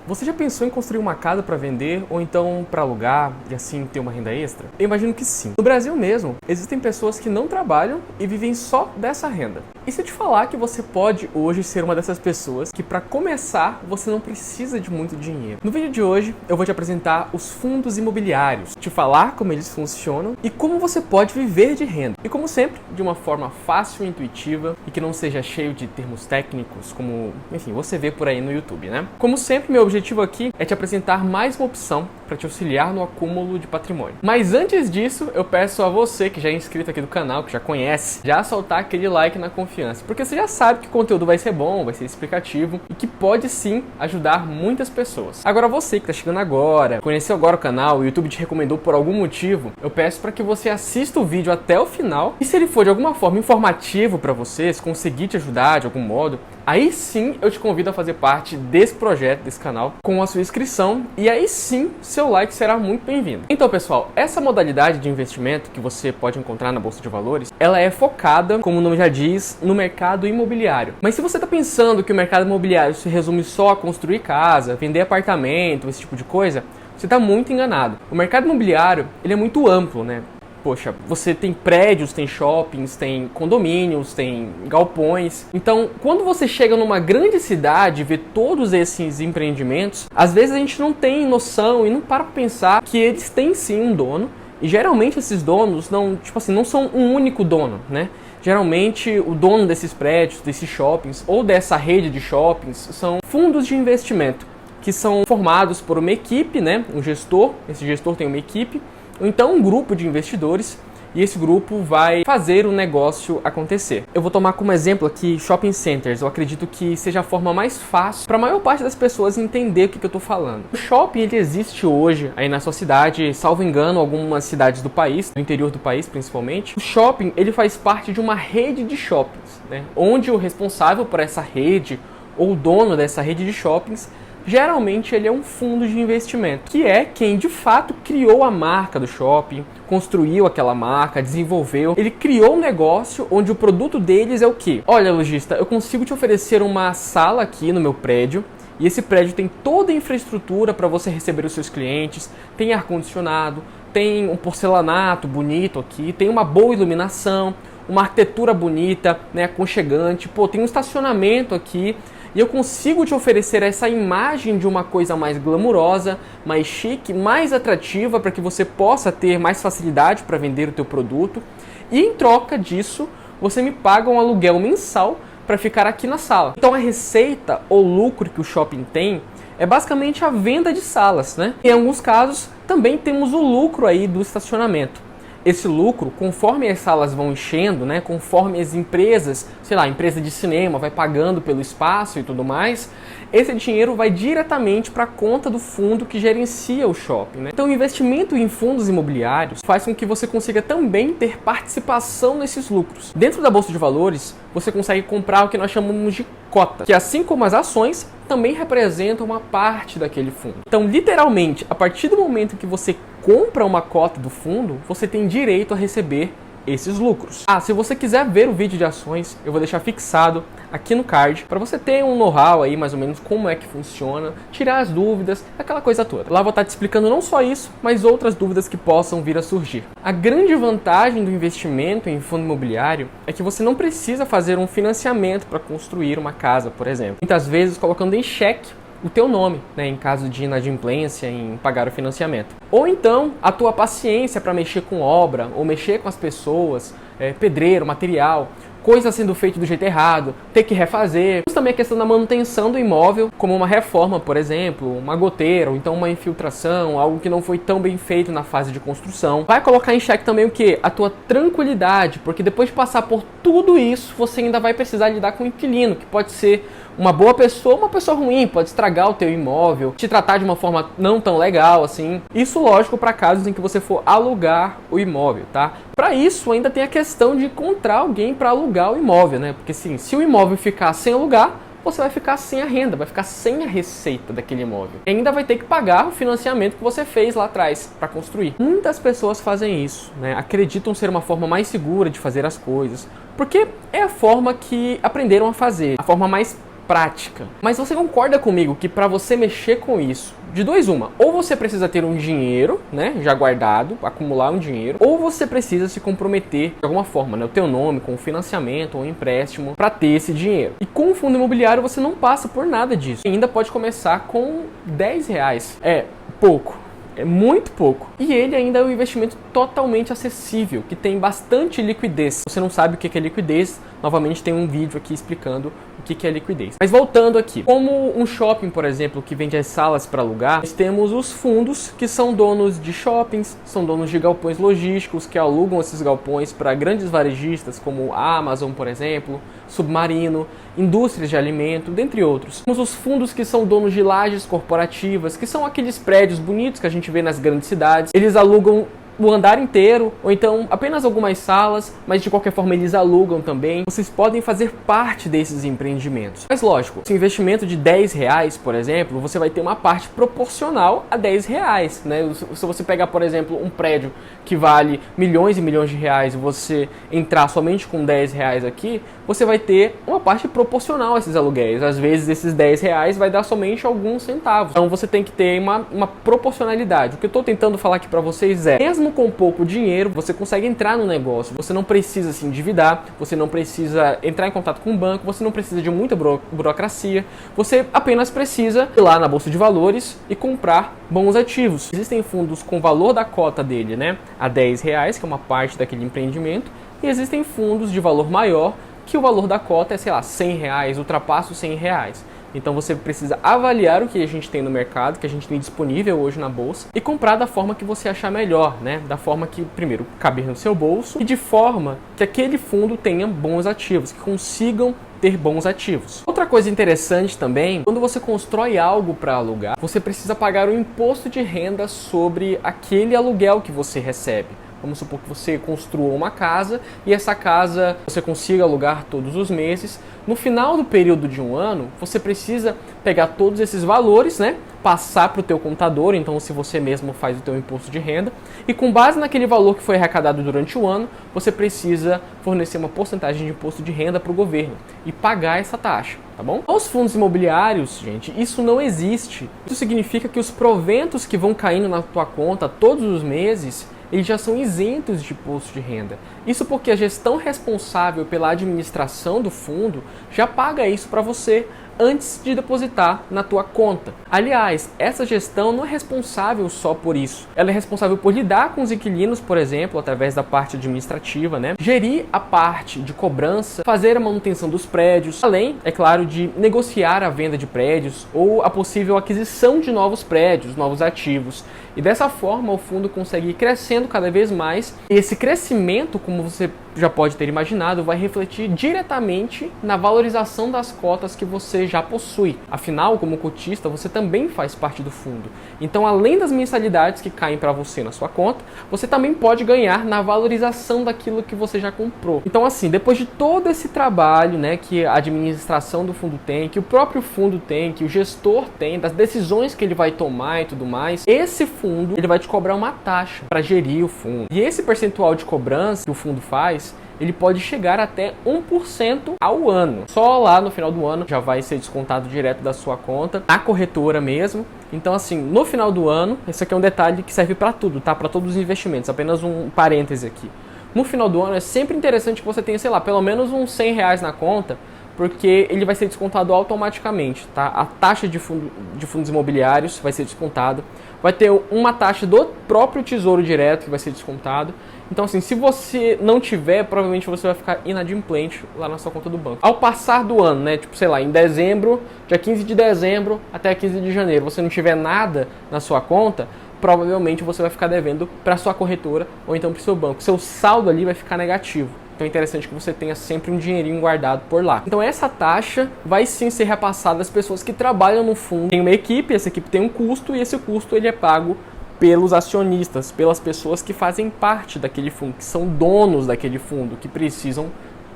Você já pensou em construir uma casa para vender ou então para alugar e assim ter uma renda extra? Eu imagino que sim. No Brasil mesmo, existem pessoas que não trabalham e vivem só dessa renda. E se eu te falar que você pode hoje ser uma dessas pessoas que para começar você não precisa de muito dinheiro? No vídeo de hoje eu vou te apresentar os fundos imobiliários, te falar como eles funcionam e como você pode viver de renda. E como sempre, de uma forma fácil e intuitiva e que não seja cheio de termos técnicos como, enfim, você vê por aí no YouTube, né? Como sempre, meu objetivo aqui é te apresentar mais uma opção para te auxiliar no acúmulo de patrimônio. Mas antes disso, eu peço a você que já é inscrito aqui do canal, que já conhece, já soltar aquele like na confiança, porque você já sabe que o conteúdo vai ser bom, vai ser explicativo e que pode sim ajudar muitas pessoas. Agora você que está chegando agora, conheceu agora o canal, o YouTube te recomendou por algum motivo, eu peço para que você assista o vídeo até o final e se ele for de alguma forma informativo para você, se conseguir te ajudar de algum modo, aí sim eu te convido a fazer parte desse projeto, desse canal, com a sua inscrição e aí sim seu like será muito bem-vindo. Então pessoal, essa modalidade de investimento que você pode encontrar na Bolsa de Valores, ela é focada, como o nome já diz, no mercado imobiliário. Mas se você está pensando que o mercado imobiliário se resume só a construir casa, vender apartamento, esse tipo de coisa, você está muito enganado. O mercado imobiliário, ele é muito amplo, né? Poxa, você tem prédios, tem shoppings, tem condomínios, tem galpões. Então, quando você chega numa grande cidade e vê todos esses empreendimentos, às vezes a gente não tem noção e não para pensar que eles têm sim um dono. E geralmente esses donos não são um único dono, né? Geralmente o dono desses prédios, desses shoppings ou dessa rede de shoppings são fundos de investimento que são formados por uma equipe, né? Um gestor, esse gestor tem uma equipe, ou então um grupo de investidores e esse grupo vai fazer o negócio acontecer. Eu vou tomar como exemplo aqui shopping centers. Eu acredito que seja a forma mais fácil para a maior parte das pessoas entender o que eu estou falando. O shopping ele existe hoje aí na sua cidade, salvo engano, algumas cidades do país, do interior do país principalmente. O shopping ele faz parte de uma rede de shoppings, né? Onde o responsável por essa rede ou o dono dessa rede de shoppings geralmente ele é um fundo de investimento, que é quem de fato criou a marca do shopping, construiu aquela marca, desenvolveu. Ele criou um negócio onde o produto deles é o quê? Olha, lojista, eu consigo te oferecer uma sala aqui no meu prédio, e esse prédio tem toda a infraestrutura para você receber os seus clientes, tem ar-condicionado, tem um porcelanato bonito aqui, tem uma boa iluminação, uma arquitetura bonita, né, aconchegante, tem um estacionamento aqui, e eu consigo te oferecer essa imagem de uma coisa mais glamurosa, mais chique, mais atrativa para que você possa ter mais facilidade para vender o teu produto. E em troca disso, você me paga um aluguel mensal para ficar aqui na sala. Então a receita ou lucro que o shopping tem é basicamente a venda de salas, né? Em alguns casos também temos o lucro aí do estacionamento. Esse lucro, conforme as salas vão enchendo, né, conforme as empresas, empresa de cinema vai pagando pelo espaço e tudo mais, esse dinheiro vai diretamente para a conta do fundo que gerencia o shopping, né? Então o investimento em fundos imobiliários faz com que você consiga também ter participação nesses lucros. Dentro da Bolsa de Valores, você consegue comprar o que nós chamamos de cota, que assim como as ações, também representam uma parte daquele fundo. Então, literalmente, a partir do momento que você compra uma cota do fundo, você tem direito a receber esses lucros. Se você quiser ver o vídeo de ações, eu vou deixar fixado aqui no card, para você ter um know-how aí, mais ou menos, como é que funciona, tirar as dúvidas, aquela coisa toda. Lá vou estar te explicando não só isso, mas outras dúvidas que possam vir a surgir. A grande vantagem do investimento em fundo imobiliário é que você não precisa fazer um financiamento para construir uma casa, por exemplo. Muitas vezes colocando em xeque o teu nome, né, em caso de inadimplência em pagar o financiamento. Ou então a tua paciência para mexer com obra, ou mexer com as pessoas, pedreiro, material, coisa sendo feita do jeito errado, ter que refazer. Temos também a questão da manutenção do imóvel, como uma reforma, por exemplo, uma goteira, ou então uma infiltração, algo que não foi tão bem feito na fase de construção. Vai colocar em xeque também o quê? A tua tranquilidade, porque depois de passar por tudo isso, você ainda vai precisar lidar com o inquilino, que pode ser uma boa pessoa, uma pessoa ruim, pode estragar o teu imóvel, te tratar de uma forma não tão legal assim. Isso, lógico, para casos em que você for alugar o imóvel, tá? Para isso, ainda tem a questão de encontrar alguém para alugar o imóvel, né? Porque sim, se o imóvel ficar sem alugar, você vai ficar sem a renda, vai ficar sem a receita daquele imóvel. E ainda vai ter que pagar o financiamento que você fez lá atrás para construir. Muitas pessoas fazem isso, né? Acreditam ser uma forma mais segura de fazer as coisas, porque é a forma que aprenderam a fazer, a forma mais prática. Mas você concorda comigo que para você mexer com isso, de dois uma, ou você precisa ter um dinheiro, né, já guardado, acumular um dinheiro, ou você precisa se comprometer de alguma forma, né, o teu nome, com um financiamento ou um empréstimo para ter esse dinheiro. E com o fundo imobiliário você não passa por nada disso. E ainda pode começar com R$10. É pouco. É muito pouco. E ele ainda é um investimento totalmente acessível, que tem bastante liquidez. Se você não sabe o que é liquidez, novamente tem um vídeo aqui explicando o que é liquidez. Mas voltando aqui, como um shopping, por exemplo, que vende as salas para alugar, nós temos os fundos que são donos de shoppings, são donos de galpões logísticos, que alugam esses galpões para grandes varejistas, como a Amazon, por exemplo, Submarino, indústrias de alimento, dentre outros. Temos os fundos que são donos de lajes corporativas, que são aqueles prédios bonitos que a gente vê nas grandes cidades. Eles alugam o andar inteiro, ou então apenas algumas salas, mas de qualquer forma eles alugam também. Vocês podem fazer parte desses empreendimentos. Mas lógico, esse investimento de R$10, por exemplo, você vai ter uma parte proporcional a R$10, né? Se você pegar, por exemplo, um prédio que vale milhões e milhões de reais e você entrar somente com R$10 aqui, você vai ter uma parte proporcional a esses aluguéis. Às vezes esses R$10 vai dar somente alguns centavos. Então você tem que ter uma proporcionalidade. O que eu estou tentando falar aqui para vocês é, mesmo com pouco dinheiro, você consegue entrar no negócio. Você não precisa se endividar, você não precisa entrar em contato com o banco, você não precisa de muita burocracia, você apenas precisa ir lá na Bolsa de Valores e comprar bons ativos. Existem fundos com o valor da cota dele, né, a R$10, que é uma parte daquele empreendimento, e existem fundos de valor maior, que o valor da cota é, sei lá, R$100, ultrapassa os R$100. Então você precisa avaliar o que a gente tem no mercado, que a gente tem disponível hoje na bolsa, e comprar da forma que você achar melhor, né? Da forma que, primeiro, caber no seu bolso, e de forma que aquele fundo tenha bons ativos, que consigam ter bons ativos. Outra coisa interessante também, quando você constrói algo para alugar, você precisa pagar o imposto de renda sobre aquele aluguel que você recebe. Vamos supor que você construa uma casa e essa casa você consiga alugar todos os meses. No final do período de um ano, você precisa pegar todos esses valores, né? Passar para o teu contador, então se você mesmo faz o teu imposto de renda, e com base naquele valor que foi arrecadado durante o ano, você precisa fornecer uma porcentagem de imposto de renda para o governo e pagar essa taxa, tá bom? Aos fundos imobiliários, gente, isso não existe. Isso significa que os proventos que vão caindo na tua conta todos os meses, eles já são isentos de imposto de renda. Isso porque a gestão responsável pela administração do fundo já paga isso para você antes de depositar na tua conta. Aliás, essa gestão não é responsável só por isso. Ela é responsável por lidar com os inquilinos, por exemplo, através da parte administrativa, né? Gerir a parte de cobrança, fazer a manutenção dos prédios, além, é claro, de negociar a venda de prédios ou a possível aquisição de novos prédios, novos ativos. E dessa forma o fundo consegue ir crescendo cada vez mais. E esse crescimento, como você já pode ter imaginado, vai refletir diretamente na valorização das cotas que você já possui. Afinal, como cotista, você também faz parte do fundo. Então, além das mensalidades que caem para você na sua conta, você também pode ganhar na valorização daquilo que você já comprou. Então, assim, depois de todo esse trabalho, né, que a administração do fundo tem, que o próprio fundo tem, que o gestor tem, das decisões que ele vai tomar e tudo mais, esse fundo ele vai te cobrar uma taxa para gerir o fundo. E esse percentual de cobrança que o fundo faz, ele pode chegar até 1% ao ano. Só lá no final do ano já vai ser descontado direto da sua conta, na corretora mesmo. Então, assim, no final do ano, esse aqui é um detalhe que serve para tudo, tá? Para todos os investimentos, apenas um parêntese aqui. No final do ano é sempre interessante que você tenha, sei lá, pelo menos uns R$100 na conta, porque ele vai ser descontado automaticamente, tá? A taxa de fundos imobiliários vai ser descontada. Vai ter uma taxa do próprio Tesouro Direto que vai ser descontado. Então, assim, se você não tiver, provavelmente você vai ficar inadimplente lá na sua conta do banco. Ao passar do ano, né, tipo, sei lá, em dezembro, dia 15 de dezembro até 15 de janeiro, você não tiver nada na sua conta, provavelmente você vai ficar devendo para sua corretora ou então para o seu banco. Seu saldo ali vai ficar negativo. Então é interessante que você tenha sempre um dinheirinho guardado por lá. Então essa taxa vai sim ser repassada às pessoas que trabalham no fundo. Tem uma equipe, essa equipe tem um custo e esse custo ele é pago pelos acionistas, pelas pessoas que fazem parte daquele fundo, que são donos daquele fundo, que precisam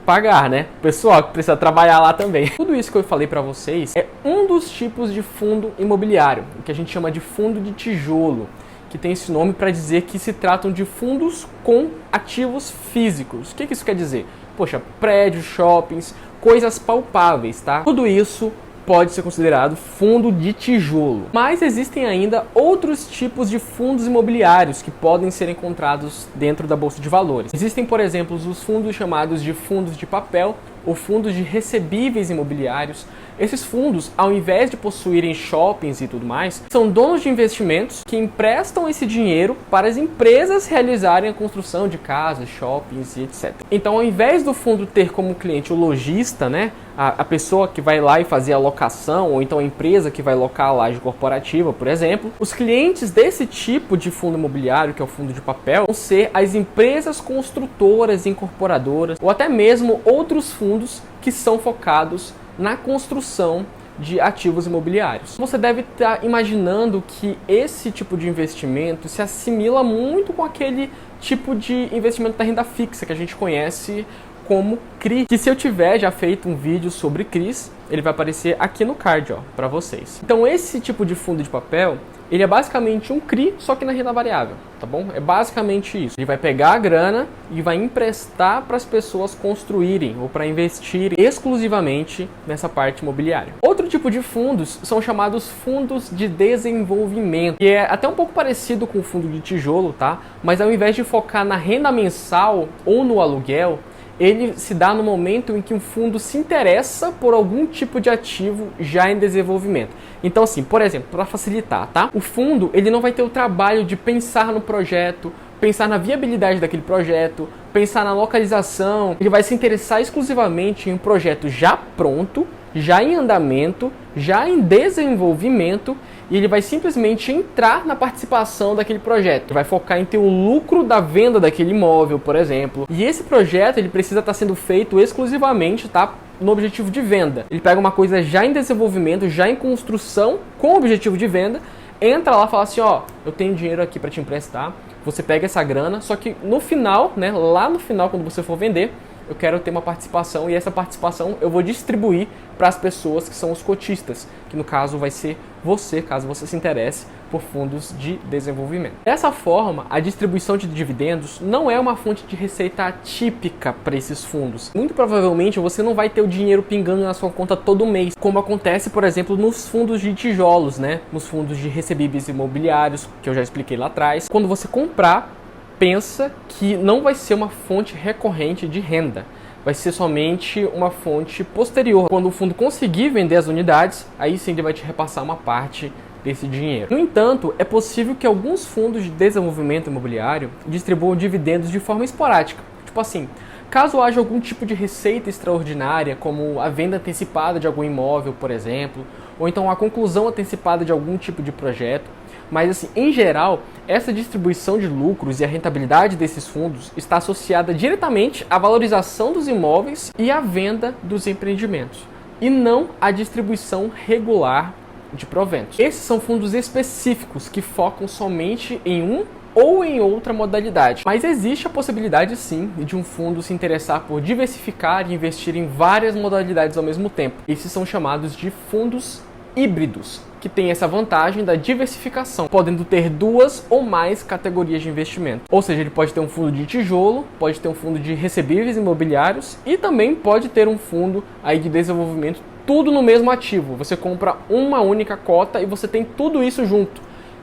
pagar, né? O pessoal que precisa trabalhar lá também. Tudo isso que eu falei para vocês é um dos tipos de fundo imobiliário, o que a gente chama de fundo de tijolo, que tem esse nome para dizer que se tratam de fundos com ativos físicos. O que isso quer dizer? poxa, prédios, shoppings, coisas palpáveis, tá? Tudo isso pode ser considerado fundo de tijolo. Mas existem ainda outros tipos de fundos imobiliários que podem ser encontrados dentro da Bolsa de Valores. Existem, por exemplo, os fundos chamados de fundos de papel ou fundos de recebíveis imobiliários. Esses fundos, ao invés de possuírem shoppings e tudo mais, são donos de investimentos que emprestam esse dinheiro para as empresas realizarem a construção de casas, shoppings e etc. Então, ao invés do fundo ter como cliente o lojista, né, a pessoa que vai lá e fazer a locação, ou então a empresa que vai locar a laje corporativa, por exemplo, os clientes desse tipo de fundo imobiliário, que é o fundo de papel, vão ser as empresas construtoras, incorporadoras, ou até mesmo outros fundos que são focados na construção de ativos imobiliários. Você deve estar imaginando que esse tipo de investimento se assimila muito com aquele tipo de investimento da renda fixa que a gente conhece como CRI, que se eu tiver já feito um vídeo sobre CRIs, ele vai aparecer aqui no card, ó, para vocês. Então esse tipo de fundo de papel, ele é basicamente um CRI, só que na renda variável, tá bom? É basicamente isso. Ele vai pegar a grana e vai emprestar para as pessoas construírem ou para investirem exclusivamente nessa parte imobiliária. Outro tipo de fundos são chamados fundos de desenvolvimento, que é até um pouco parecido com o fundo de tijolo, tá? Mas ao invés de focar na renda mensal ou no aluguel, ele se dá no momento em que um fundo se interessa por algum tipo de ativo já em desenvolvimento. Então assim, por exemplo, para facilitar, tá? O fundo, ele não vai ter o trabalho de pensar no projeto, pensar na viabilidade daquele projeto, pensar na localização. Ele vai se interessar exclusivamente em um projeto já pronto, já em andamento, já em desenvolvimento, e ele vai simplesmente entrar na participação daquele projeto. Ele vai focar em ter o lucro da venda daquele imóvel, por exemplo. E esse projeto, ele precisa estar sendo feito exclusivamente, tá, no objetivo de venda. Ele pega uma coisa já em desenvolvimento, já em construção, com o objetivo de venda, entra lá e fala assim, ó, eu tenho dinheiro aqui para te emprestar, você pega essa grana, só que no final, né, lá no final, quando você for vender, eu quero ter uma participação e essa participação eu vou distribuir para as pessoas que são os cotistas, que no caso vai ser você, caso você se interesse por fundos de desenvolvimento. Dessa forma, a distribuição de dividendos não é uma fonte de receita atípica para esses fundos. Muito provavelmente você não vai ter o dinheiro pingando na sua conta todo mês, como acontece, por exemplo, nos fundos de tijolos, né? Nos fundos de recebíveis imobiliários, que eu já expliquei lá atrás. Quando você comprar, pensa que não vai ser uma fonte recorrente de renda, vai ser somente uma fonte posterior. Quando o fundo conseguir vender as unidades, aí sim ele vai te repassar uma parte desse dinheiro. No entanto, é possível que alguns fundos de desenvolvimento imobiliário distribuam dividendos de forma esporádica. Tipo assim, caso haja algum tipo de receita extraordinária, como a venda antecipada de algum imóvel, por exemplo, ou então a conclusão antecipada de algum tipo de projeto. Mas assim, em geral, essa distribuição de lucros e a rentabilidade desses fundos está associada diretamente à valorização dos imóveis e à venda dos empreendimentos, e não à distribuição regular de proventos. Esses são fundos específicos que focam somente em um ou em outra modalidade. Mas existe a possibilidade sim de um fundo se interessar por diversificar e investir em várias modalidades ao mesmo tempo. Esses são chamados de fundos híbridos, que tem essa vantagem da diversificação, podendo ter duas ou mais categorias de investimento. Ou seja, ele pode ter um fundo de tijolo, pode ter um fundo de recebíveis imobiliários e também pode ter um fundo aí de desenvolvimento, tudo no mesmo ativo. Você compra uma única cota e você tem tudo isso junto.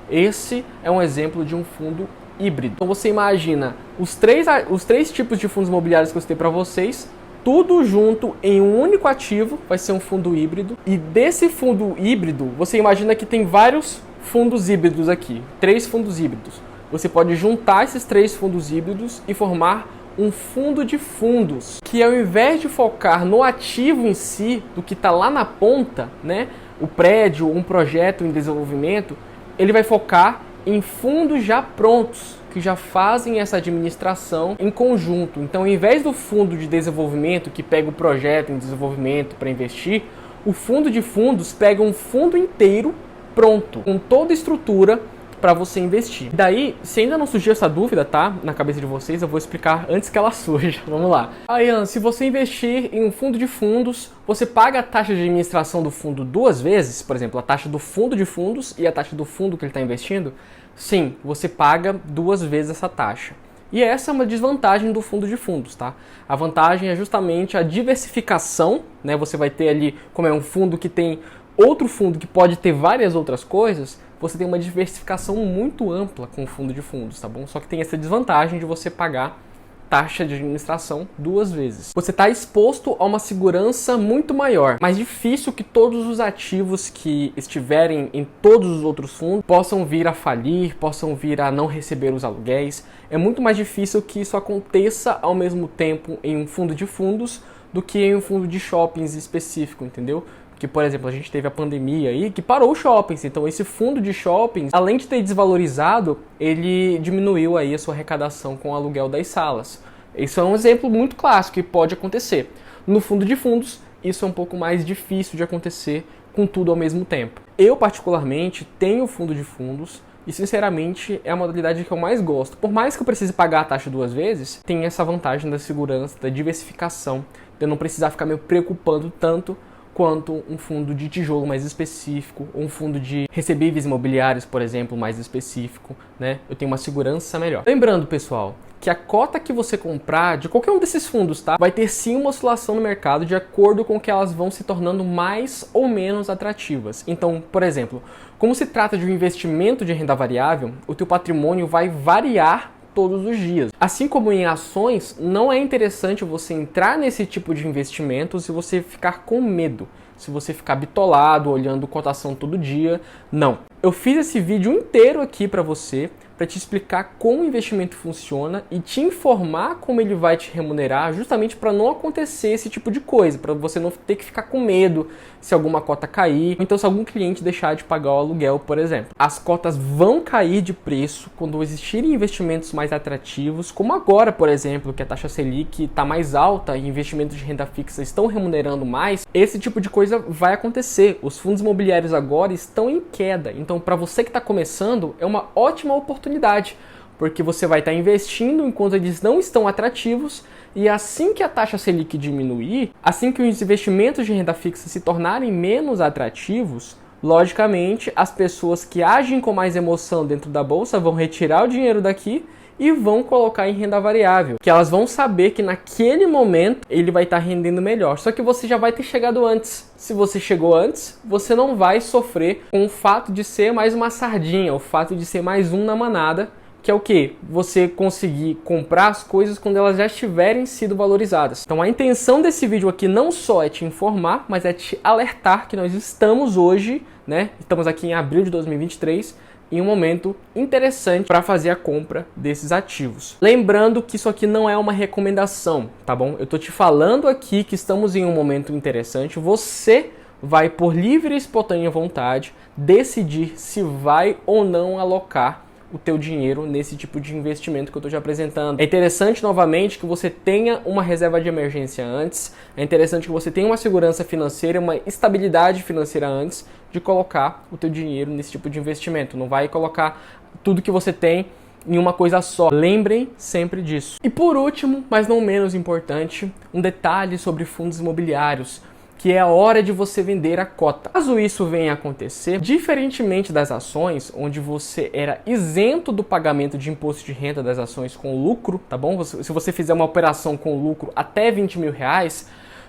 Esse é um exemplo de um fundo híbrido. Então você imagina os três tipos de fundos imobiliários que eu citei para vocês, tudo junto em um único ativo, vai ser um fundo híbrido. E desse fundo híbrido, você imagina que tem vários fundos híbridos aqui, 3 fundos híbridos. Você pode juntar esses 3 fundos híbridos e formar um fundo de fundos, que ao invés de focar no ativo em si, do que está lá na ponta, né, o prédio, um projeto em desenvolvimento, ele vai focar em fundos já prontos, que já fazem essa administração em conjunto. Então, ao invés do fundo de desenvolvimento, que pega o projeto em desenvolvimento para investir, o fundo de fundos pega um fundo inteiro pronto, com toda a estrutura para você investir. Daí, se ainda não surgiu essa dúvida, tá, na cabeça de vocês, eu vou explicar antes que ela surja. Vamos lá. Ian, se você investir em um fundo de fundos, você paga a taxa de administração do fundo 2 vezes, por exemplo, a taxa do fundo de fundos e a taxa do fundo que ele está investindo? Sim, você paga 2 vezes essa taxa. E essa é uma desvantagem do fundo de fundos, tá? A vantagem é justamente a diversificação, né? Você vai ter ali, como é um fundo que tem outro fundo que pode ter várias outras coisas, você tem uma diversificação muito ampla com o fundo de fundos, tá bom? Só que tem essa desvantagem de você pagar taxa de administração 2 vezes. Você está exposto a uma segurança muito maior, mais difícil que todos os ativos que estiverem em todos os outros fundos possam vir a falir, possam vir a não receber os aluguéis. É muito mais difícil que isso aconteça ao mesmo tempo em um fundo de fundos do que em um fundo de shoppings específico, entendeu? Que, por exemplo, a gente teve a pandemia aí que parou os shoppings, então esse fundo de shoppings, além de ter desvalorizado, ele diminuiu aí a sua arrecadação com o aluguel das salas. Isso é um exemplo muito clássico que pode acontecer. No fundo de fundos, isso é um pouco mais difícil de acontecer com tudo ao mesmo tempo. Eu, particularmente, tenho fundo de fundos e, sinceramente, é a modalidade que eu mais gosto. Por mais que eu precise pagar a taxa 2 vezes, tem essa vantagem da segurança, da diversificação, de eu não precisar ficar me preocupando tanto quanto um fundo de tijolo mais específico, ou um fundo de recebíveis imobiliários, por exemplo, mais específico, né? Eu tenho uma segurança melhor. Lembrando, pessoal, que a cota que você comprar de qualquer um desses fundos, tá? Vai ter sim uma oscilação no mercado de acordo com que elas vão se tornando mais ou menos atrativas. Então, por exemplo, como se trata de um investimento de renda variável, o teu patrimônio vai variar todos os dias. Assim como em ações, não é interessante você entrar nesse tipo de investimento se você ficar com medo, se você ficar bitolado, olhando cotação todo dia. Não. Eu fiz esse vídeo inteiro aqui para você, para te explicar como o investimento funciona e te informar como ele vai te remunerar, justamente para não acontecer esse tipo de coisa, para você não ter que ficar com medo se alguma cota cair, ou então se algum cliente deixar de pagar o aluguel, por exemplo. As cotas vão cair de preço quando existirem investimentos mais atrativos, como agora, por exemplo, que a taxa Selic está mais alta e investimentos de renda fixa estão remunerando mais. Esse tipo de coisa vai acontecer. Os fundos imobiliários agora estão em queda, então para você que está começando, é uma ótima oportunidade, porque você vai estar investindo enquanto eles não estão atrativos, e assim que a taxa Selic diminuir, assim que os investimentos de renda fixa se tornarem menos atrativos, logicamente as pessoas que agem com mais emoção dentro da bolsa vão retirar o dinheiro daqui e vão colocar em renda variável, que elas vão saber que naquele momento ele vai estar rendendo melhor. Só que você já vai ter chegado antes. Se você chegou antes, você não vai sofrer com o fato de ser mais uma sardinha, o fato de ser mais um na manada, que é o quê? Você conseguir comprar as coisas quando elas já estiverem sido valorizadas. Então a intenção desse vídeo aqui não só é te informar, mas é te alertar que nós estamos hoje, né? Estamos aqui em abril de 2023, em um momento interessante para fazer a compra desses ativos. Lembrando que isso aqui não é uma recomendação, tá bom? Eu tô te falando aqui que estamos em um momento interessante. Você vai, por livre e espontânea vontade, decidir se vai ou não alocar o teu dinheiro nesse tipo de investimento que eu estou te apresentando. É interessante, novamente, que você tenha uma reserva de emergência antes, é interessante que você tenha uma segurança financeira, uma estabilidade financeira antes de colocar o teu dinheiro nesse tipo de investimento. Não vai colocar tudo que você tem em uma coisa só. Lembrem sempre disso. E por último, mas não menos importante, um detalhe sobre fundos imobiliários, que é a hora de você vender a cota. Caso isso venha a acontecer, diferentemente das ações, onde você era isento do pagamento de imposto de renda das ações com lucro, tá bom? Se você fizer uma operação com lucro até 20 mil reais,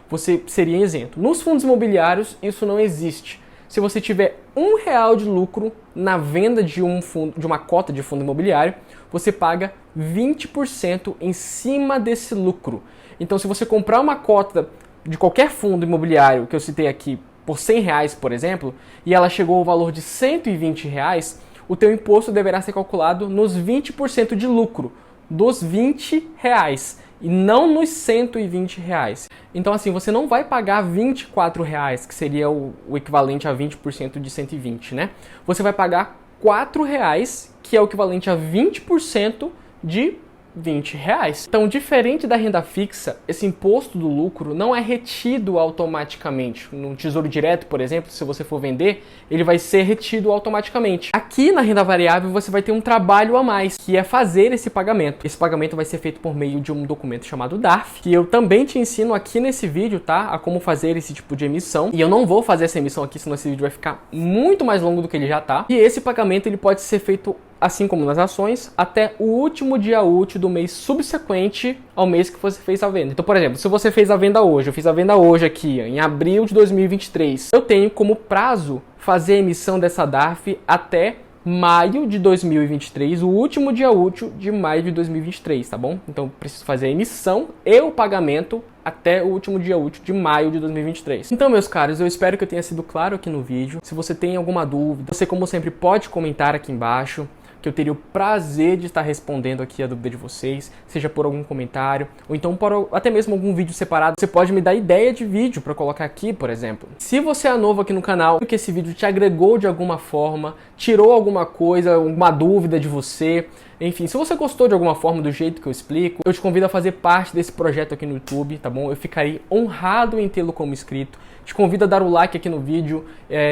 você seria isento. Nos fundos imobiliários, isso não existe. Se você tiver R$1 de lucro na venda de uma cota de fundo imobiliário, você paga 20% em cima desse lucro. Então, se você comprar uma cota de qualquer fundo imobiliário que eu citei aqui por R$100, por exemplo, e ela chegou ao valor de R$120, o teu imposto deverá ser calculado nos 20% de lucro dos R$20 e não nos R$120. Então assim, você não vai pagar R$24, que seria o equivalente a 20% de 120, né? Você vai pagar R$4, que é o equivalente a 20% de R$20. Então, diferente da renda fixa, esse imposto do lucro não é retido automaticamente. No Tesouro Direto, por exemplo, se você for vender, ele vai ser retido automaticamente. Aqui na renda variável, você vai ter um trabalho a mais, que é fazer esse pagamento. Esse pagamento vai ser feito por meio de um documento chamado DARF, que eu também te ensino aqui nesse vídeo, tá? A como fazer esse tipo de emissão. E eu não vou fazer essa emissão aqui, senão esse vídeo vai ficar muito mais longo do que ele já tá. E esse pagamento, ele pode ser feito assim como nas ações, até o último dia útil do mês subsequente ao mês que você fez a venda. Então, por exemplo, se você fez a venda hoje, eu fiz a venda hoje aqui, em abril de 2023, eu tenho como prazo fazer a emissão dessa DARF até maio de 2023, o último dia útil de maio de 2023, tá bom? Então, preciso fazer a emissão e o pagamento até o último dia útil de maio de 2023. Então, meus caros, eu espero que eu tenha sido claro aqui no vídeo. Se você tem alguma dúvida, você, como sempre, pode comentar aqui embaixo, que eu teria o prazer de estar respondendo aqui a dúvida de vocês, seja por algum comentário, ou então por até mesmo algum vídeo separado. Você pode me dar ideia de vídeo para colocar aqui, por exemplo. Se você é novo aqui no canal, que esse vídeo te agregou de alguma forma, tirou alguma coisa, alguma dúvida de você, enfim, se você gostou de alguma forma do jeito que eu explico, eu te convido a fazer parte desse projeto aqui no YouTube, tá bom? Eu ficaria honrado em tê-lo como inscrito. Te convido a dar o like aqui no vídeo,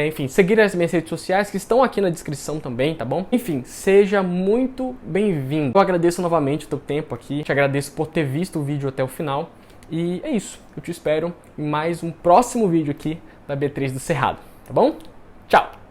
enfim, seguir as minhas redes sociais que estão aqui na descrição também, tá bom? Enfim, seja muito bem-vindo. Eu agradeço novamente o teu tempo aqui, te agradeço por ter visto o vídeo até o final. E é isso, eu te espero em mais um próximo vídeo aqui da B3 do Cerrado, tá bom? Tchau!